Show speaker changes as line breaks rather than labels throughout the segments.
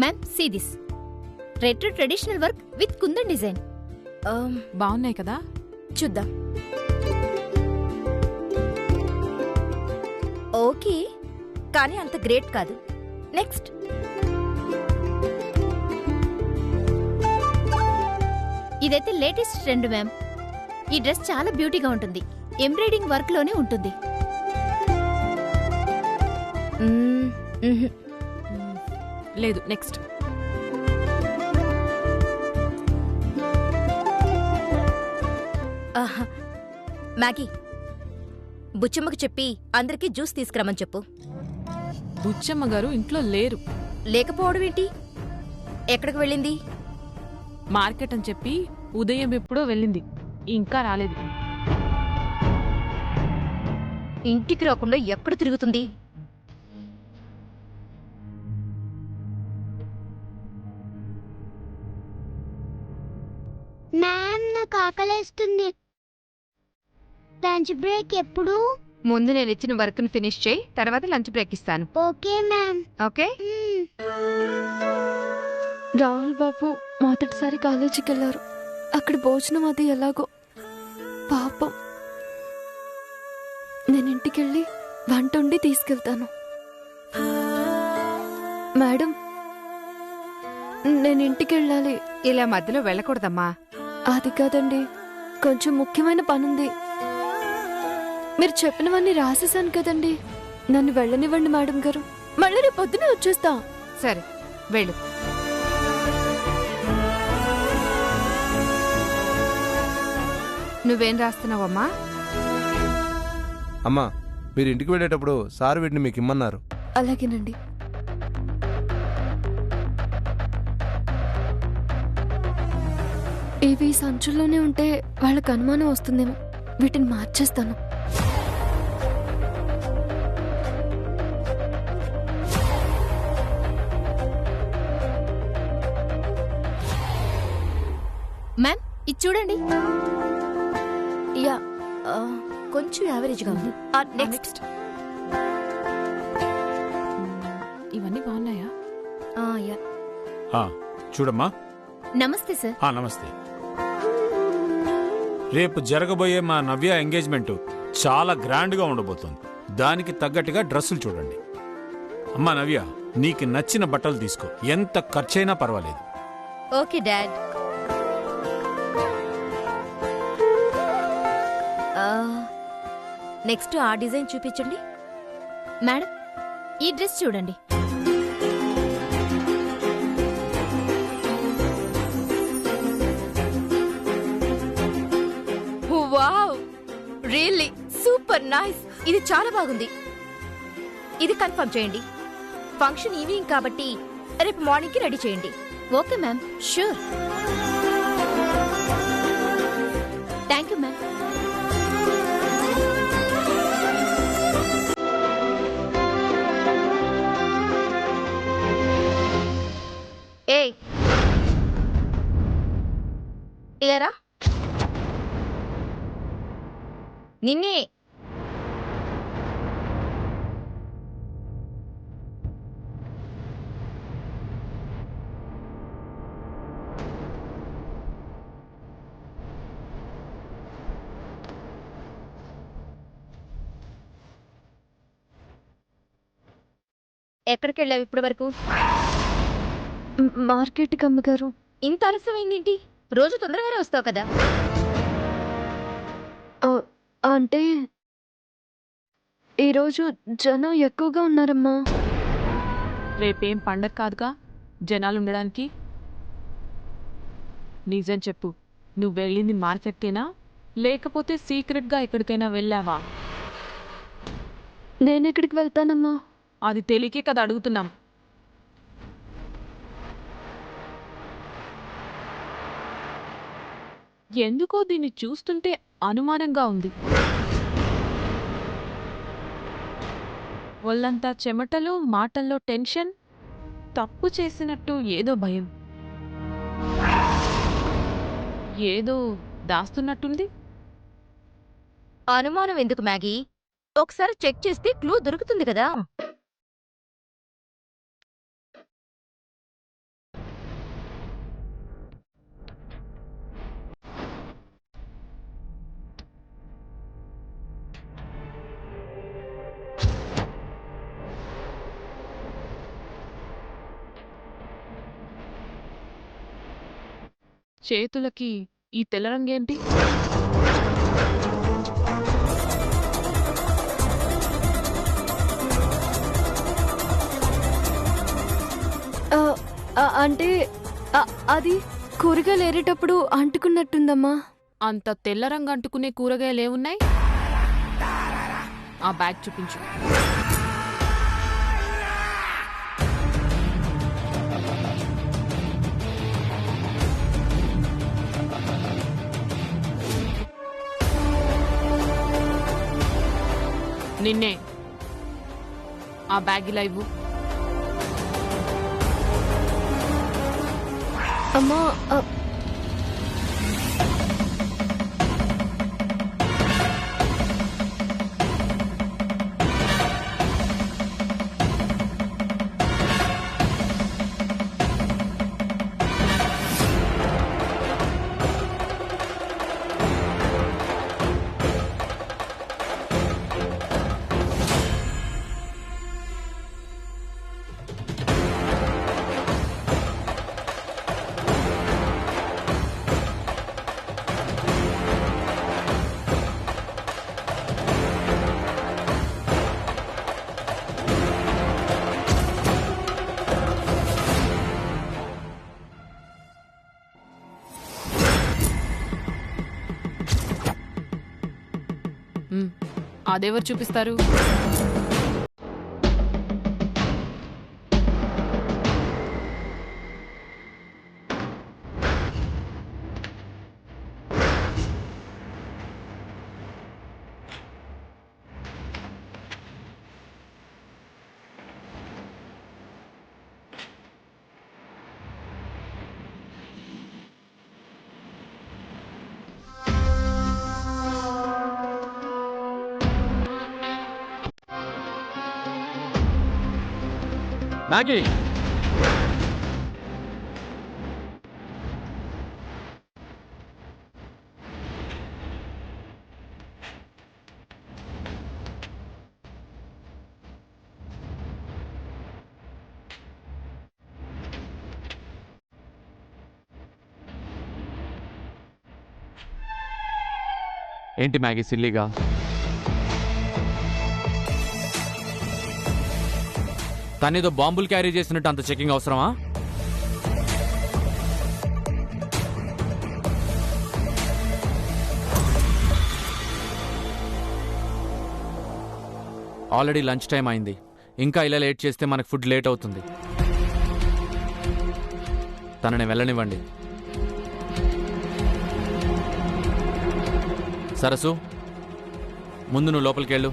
Ma'am see this retro traditional work with Kundan design.
బాగున్నాయి కదా,
చూద్దాం. ఓకే, కానీ అంత గ్రేట్ కాదు. నెక్స్ట్.
ఇదైతే లేటెస్ట్ ట్రెండ్ మ్యామ్. ఈ డ్రెస్ చాలా బ్యూటీగా ఉంటుంది. ఎంబ్రాయిడింగ్ వర్క్ లోనే ఉంటుంది.
లేదు. నెక్స్ట్.
మ్యాగీ, బుచ్చమ్మకు చెప్పి అందరికీ జ్యూస్ తీసుకురమ్మని చెప్పు.
బుచ్చమ్మ గారు ఇంట్లో లేరు.
లేకపోవడం ఏంటి? ఎక్కడికి వెళ్ళింది?
మార్కెట్ అని చెప్పి ఉదయం ఎప్పుడో వెళ్ళింది, ఇంకా రాలేదు.
ఇంటికి రాకుండా ఎక్కడ తిరుగుతుంది?
మ్యామ్, నాకు ఆకలేస్తుంది. లంచ్ బ్రేక్ ఎప్పుడు?
ముందు నేను ఇచ్చిన వర్క్ ని ఫినిష్ చేయి, తర్వాత లంచ్ బ్రేక్ ఇస్తాను.
Okay ma'am.
ఓకే.
రాహుల్ బాబు మొదటిసారి కాలేజీకి వెళ్ళారు. అక్కడ భోజనం అది ఎలాగో పాపం. నేను ఇంటికెళ్ళి వంట వండి తీసుకెళ్తాను. మేడం, నేను ఇంటికెళ్ళాలి.
ఇలా మధ్యలో వెళ్ళకూడదమ్మా.
అది కాదండి, కొంచెం ముఖ్యమైన పనుంది. మీరు చెప్పినవన్నీ రాసేసాను కదండి. నన్ను వెళ్ళనివ్వండి మేడం గారు. మళ్ళీ రేపు పొద్దునే వచ్చేస్తా.
సరే, వెళ్ళు. నువ్వేం రాస్తున్నావమ్మా?
అమ్మా, మీరు ఇంటికి వెళ్ళేటప్పుడు సార్ వీటిని మీకు ఇమ్మన్నారు.
అలాగేనండి. ఇవి సంచుల్లోనే ఉంటే వాళ్ళకి అనుమానం వస్తుందేమో. వీటిని మార్చేస్తాను.
మ్యామ్ ఇది చూడండి.
యా, కొంచెం యావరేజ్గా ఉంది. నెక్స్ట్.
ఇవన్నీ బాగున్నాయా?
యా.
చూడమ్మా.
నమస్తే సార్.
నమస్తే. రేపు జరగబోయే మా నవ్య ఎంగేజ్మెంట్ చాలా గ్రాండ్గా ఉండబోతుంది. దానికి తగ్గట్టుగా డ్రెస్సులు చూడండి. అమ్మా నవ్య, నీకు నచ్చిన బట్టలు తీసుకో, ఎంత ఖర్చైనా పర్వాలేదు.
Okay dad. నెక్స్ట్ ఆ డిజైన్ చూపించండి.
మేడం ఈ డ్రెస్ చూడండి.
Wow, really super nice. ఇది చాలా బాగుంది. ఇది కన్ఫర్మ్ చేయండి. ఫంక్షన్ ఈవినింగ్ కాబట్టి రేపు మార్నింగ్ కి రెడీ చేయండి.
Okay ma'am, sure. Thank you ma'am.
ఏయ్, ఇలారా. నిన్నే. ఎక్కడికి వెళ్ళావు ఇప్పటి వరకు?
మార్కెట్కి అమ్మగారు.
ఇంత ఆలస్యమైందేంటి? రోజు తొందరగానే వస్తావు కదా.
అంటే ఈరోజు జనం ఎక్కువగా ఉన్నారమ్మా.
రేపేం పండగ కాదుగా జనాలు ఉండడానికి. నిజం చెప్పు, నువ్వు వెళ్ళింది మార్కెట్కేనా లేకపోతే సీక్రెట్గా ఎక్కడికైనా వెళ్ళావా?
నేనెక్కడికి వెళ్తానమ్మా?
అది తెలియకే కదా అడుగుతున్నాం. ఎందుకో దీన్ని చూస్తుంటే అనుమానంగా ఉంది. ఒళ్ళంతా చెమటలు, మాటల్లో టెన్షన్, తప్పు చేసినట్టు ఏదో భయం, ఏదో దాస్తున్నట్టుంది.
అనుమానం ఎందుకు మ్యాగీ? ఒకసారి చెక్ చేస్తే క్లూ దొరుకుతుంది కదా.
చేతులకి ఈ తెల్ల రంగేంటి?
ఆ, అంటే అది కూరగాయలు ఏరేటప్పుడు అంటుకున్నట్టుందమ్మా.
అంత తెల్ల రంగు అంటుకునే కూరగాయలు ఏమున్నాయి? ఆ బ్యాగ్ చూపించు. నిన్నే. ఆ బ్యాగ్ ఇలా ఇవ్వు.
అమ్మా
అదెవరు చూపిస్తారు?
మ్యాగీ, ఏంటి మ్యాగీ సిల్లీగా? తనేదో బాంబులు క్యారీ చేసినట్టు అంత చెకింగ్ అవసరమా? ఆల్రెడీ లంచ్ టైం అయింది. ఇంకా ఇలా లేట్ చేస్తే మనకు ఫుడ్ లేట్ అవుతుంది. తనని వెళ్ళనివ్వండి. సరసు, ముందు నువ్వు లోపలికి వెళ్ళు.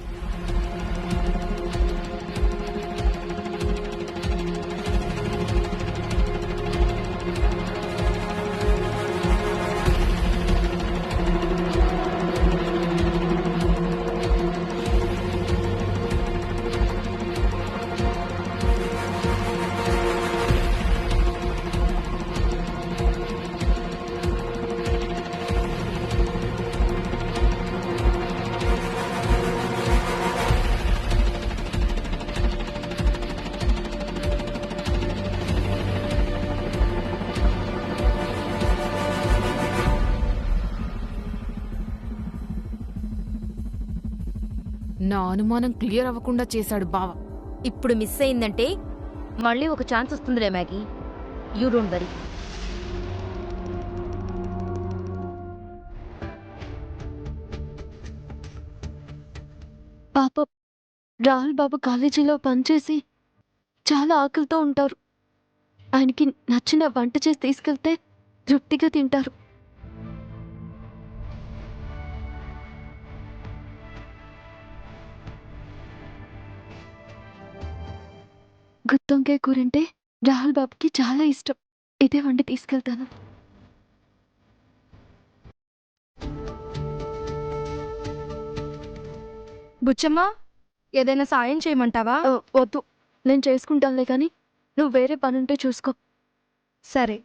నా అనుమానం క్లియర్ అవ్వకుండా చేశాడు బావ.
ఇప్పుడు మిస్ అయిందంటే మళ్ళీ ఒక ఛాన్స్ వస్తుందిలే మ్యాగీ. You don't worry.
పాప రాహుల్ బాబు కాలేజీలో పనిచేసి చాలా ఆకలితో ఉంటారు. ఆయనకి నచ్చిన వంట చేసి తీసుకెళ్తే తృప్తిగా తింటారు. గుత్తొంకాయ కూర అంటే రాహుల్ బాబుకి చాలా ఇష్టం. ఇదే వండి తీసుకెళ్తాను.
బుచ్చమ్మ, ఏదైనా సాయం చేయమంటావా?
వద్దు, నేను చేసుకుంటానులే కానీ నువ్వు వేరే పనుంటే చూసుకో.
సరే.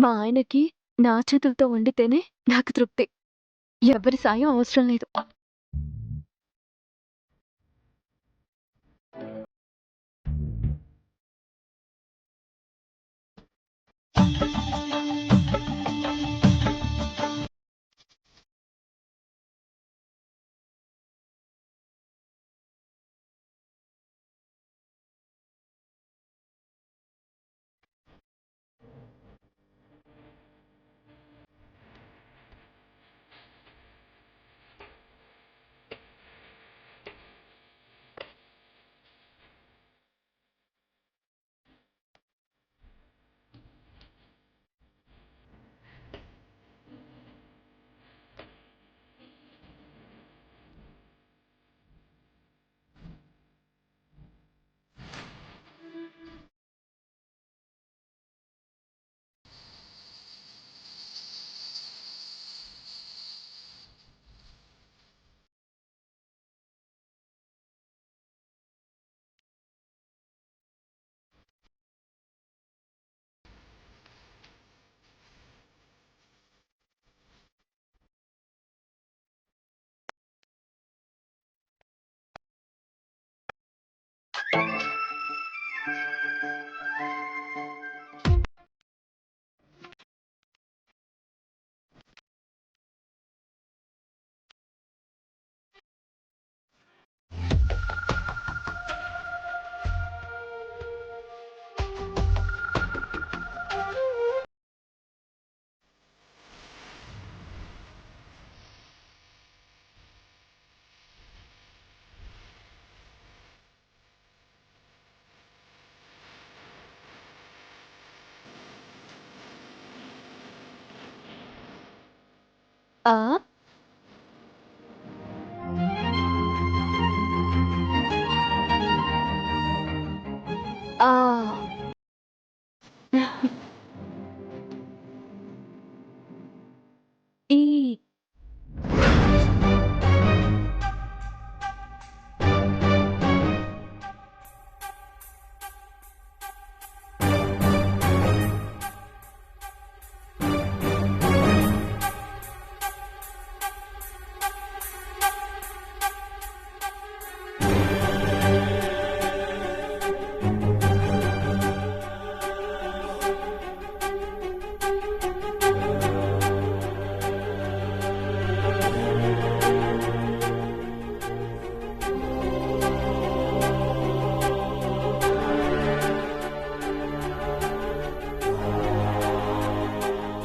మా ఆయనకి నా చేతులతో వండితేనే నాకు తృప్తి. ఎవరి సాయం అవసరం లేదు. ఆ ఆ ఈ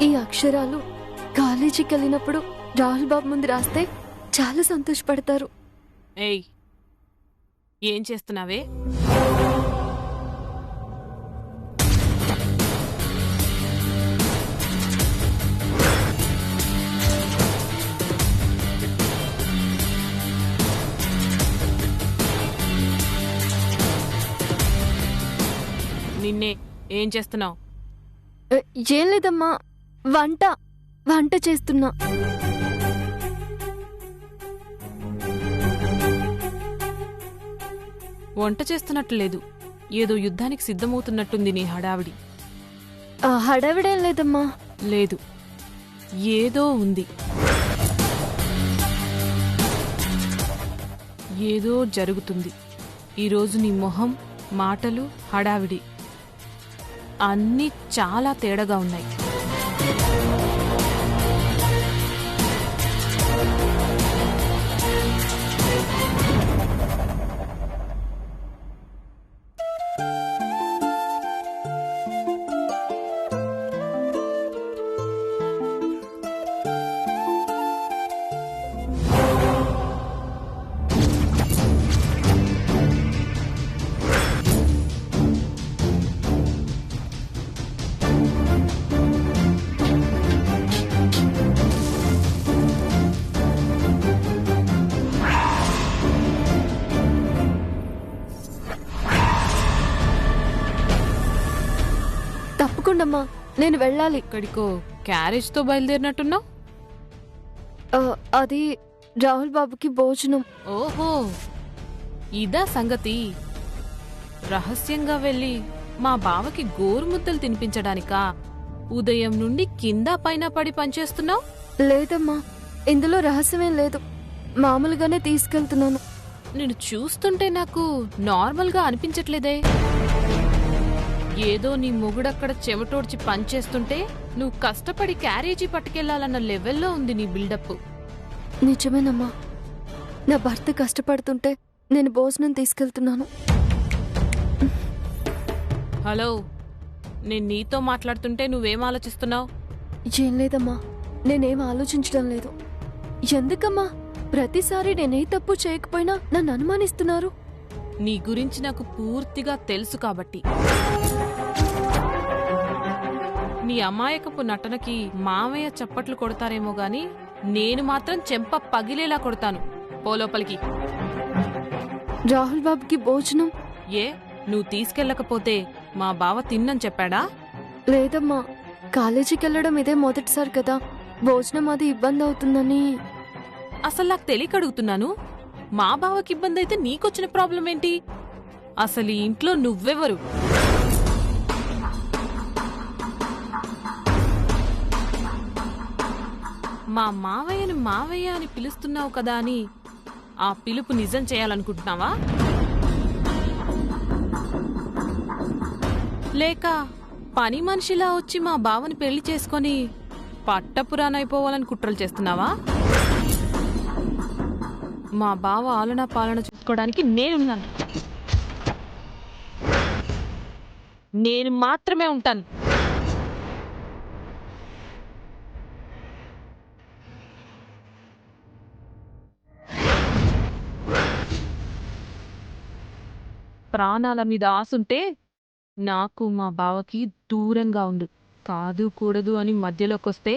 ఈ అక్షరాలు కాలేజీకి వెళ్ళినప్పుడు రాహుల్ బాబు ముందు రాస్తే చాలా సంతోషపడతారు.
ఏయ్, ఏం చేస్తున్నావే? నిన్నే ఏం చేస్తున్నావు?
ఏం లేదమ్మా, వంట చేస్తున్నా.
వంట చేస్తున్నట్టు లేదు, ఏదో యుద్ధానికి సిద్ధమవుతున్నట్టుంది నీ హడావిడి.
హడావిడేం లేదమ్మా.
లేదు, ఏదో ఉంది. ఏదో జరుగుతుంది. ఈరోజు నీ మొహం, మాటలు, హడావిడి అన్నీ చాలా తేడాగా ఉన్నాయి.
తప్పకుండా నేను వెళ్ళాలి.
ఇక్కడికో క్యారేజ్తో బయలుదేరినట్టున్నావు?
అది రాహుల్ బాబుకి భోజనం.
ఓహో, ఇదా సంగతి. రహస్యంగా వెళ్ళి మా బావకి గోరుముద్దలు తినిపించడానికా ఉదయం నుండి కింద పైన పడి పనిచేస్తున్నావు?
లేదమ్మా, ఇందులో రహస్యమేం లేదు, మామూలుగానే తీసుకెళ్తున్నాను.
నేను చూస్తుంటే నాకు నార్మల్గా అనిపించట్లేదే. ఏదో నీ మొగుడక్కడ చెమటోడ్చి పనిచేస్తుంటే నువ్వు కష్టపడి క్యారేజీ పట్టుకెళ్లాలన్న లెవెల్లో ఉంది నీ బిల్డప్.
నిజమేనమ్మా, నా భర్త కష్టపడుతుంటే నేను భోజనం తీసుకెళ్తున్నాను.
హలో, నేను నీతో మాట్లాడుతుంటే నువ్వేం ఆలోచిస్తున్నావు?
ఏం లేదమ్మా, నేనేం ఆలోచించడం లేదు. ఎందుకమ్మా ప్రతిసారి నేనే తప్పు చేయకపోయినా నన్ను అనుమానిస్తున్నారు?
నీ గురించి నాకు పూర్తిగా తెలుసు కాబట్టి. నీ అమాయకపు నటనకి మామయ్య చప్పట్లు కొడతారేమో గాని నేను మాత్రం చెంప పగిలేలా కొడతాను. పో లోపలికి.
రాహుల్ బాబుకి భోజనం
ఏ, నువ్వు తీసుకెళ్ళకపోతే మా బావ తిన్నని చెప్పాడా?
లేదమ్మా, కాలేజీకి వెళ్ళడం ఇదే మొదటిసారి కదా, భోజనం అది ఇబ్బంది అవుతుందని.
అసలు నాకు తెలియక అడుగుతున్నాను. మా బావకి ఇబ్బంది అయితే నీకొచ్చిన ప్రాబ్లం ఏంటి? అసలు ఈ ఇంట్లో నువ్వెవరు? మా మావయ్యను మావయ్య అని పిలుస్తున్నావు కదా అని ఆ పిలుపు నిజం చేయాలనుకుంటున్నావా? లేక పని మనిషిలా వచ్చి మా బావని పెళ్లి చేసుకొని పట్టపురానైపోవాలని కుట్రలు చేస్తున్నావా? మా బావ ఆలనా పాలన చూసుకోవడానికి నేనున్నాను. నేను మాత్రమే ఉంటాను. ప్రాణాల మీద ఆసుంటే నాకు మా బావకి దూరంగా ఉండు. కాదు కూడదు అని మధ్యలోకి వస్తే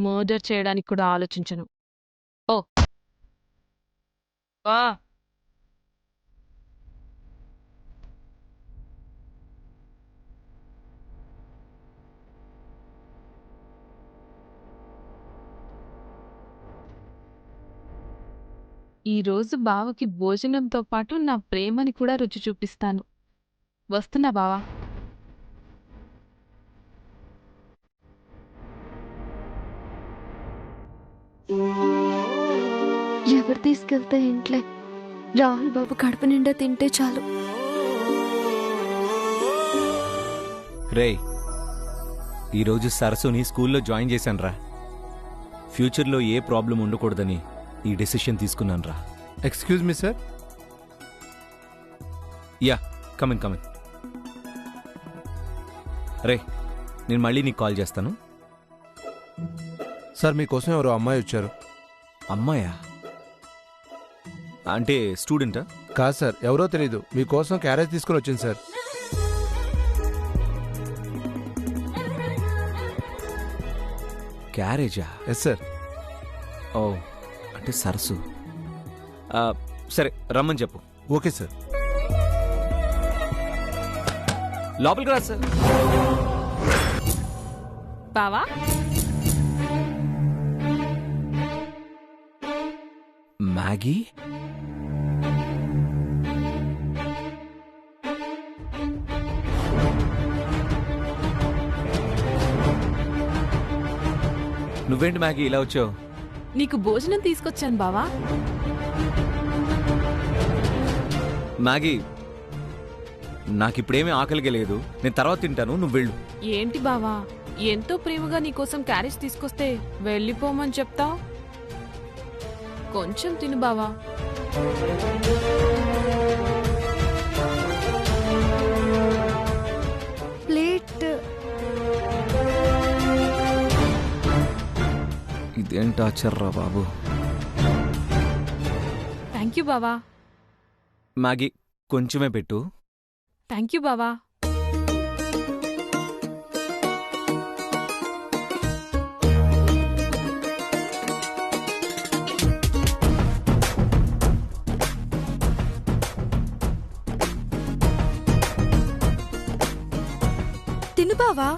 మర్డర్ చేయడానికి కూడా ఆలోచించను. ఓ వా. ఈరోజు బావకి భోజనంతో పాటు నా ప్రేమని కూడా రుచి చూపిస్తాను. వస్తున్నా బావా.
ఎవరు తీసుకెళ్తే ఇంట్లో రాహుల్ బాబు కడుపు నిండా తింటే చాలు.
రేయ్, ఈరోజు సరస్సుని స్కూల్లో జాయిన్ చేశానురా. ఫ్యూచర్లో ఏ ప్రాబ్లం ఉండకూడదని ఈ డెసిషన్ తీసుకున్నానురా.
Excuse me sir.
Yeah, come in come in. రే, నేను మళ్ళీ నీకు కాల్ చేస్తాను.
సార్ మీకోసం ఎవరో అమ్మాయి వచ్చారు.
అమ్మాయా? అంటే స్టూడెంటా?
కాదు సార్, ఎవరో తెలీదు, మీకోసం క్యారేజ్ తీసుకుని వచ్చింది సార్.
క్యారేజా?
Yes sir.
ఓ, అంటే సరస్సు. సరే, రమ్మని చెప్పు.
Okay sir.
లోపలికి రా సార్.
బావా,
మ్యాగీ? నువ్వేంటి మ్యాగీ ఇలా వచ్చావు?
నీకు భోజనం తీసుకొచ్చాను బావా.
మ్యాగీ, నాకిప్పుడేమీ ఆకలిగా లేదు, నేను తర్వాత తింటాను, నువ్వు వెళ్ళు.
ఏంటి బావా, ఎంతో ప్రేమగా నీకోసం క్యారేజ్ తీసుకొస్తే వెళ్ళిపోమని చెప్తావు? కొంచెం తిను బావా.
ప్లేట్
ఇదేం టార్చర్ రా బాబు.
థ్యాంక్ యూ బావా.
మ్యాగీ కొంచెమే పెట్టు.
థ్యాంక్ యూ బావా.
తిను బావా.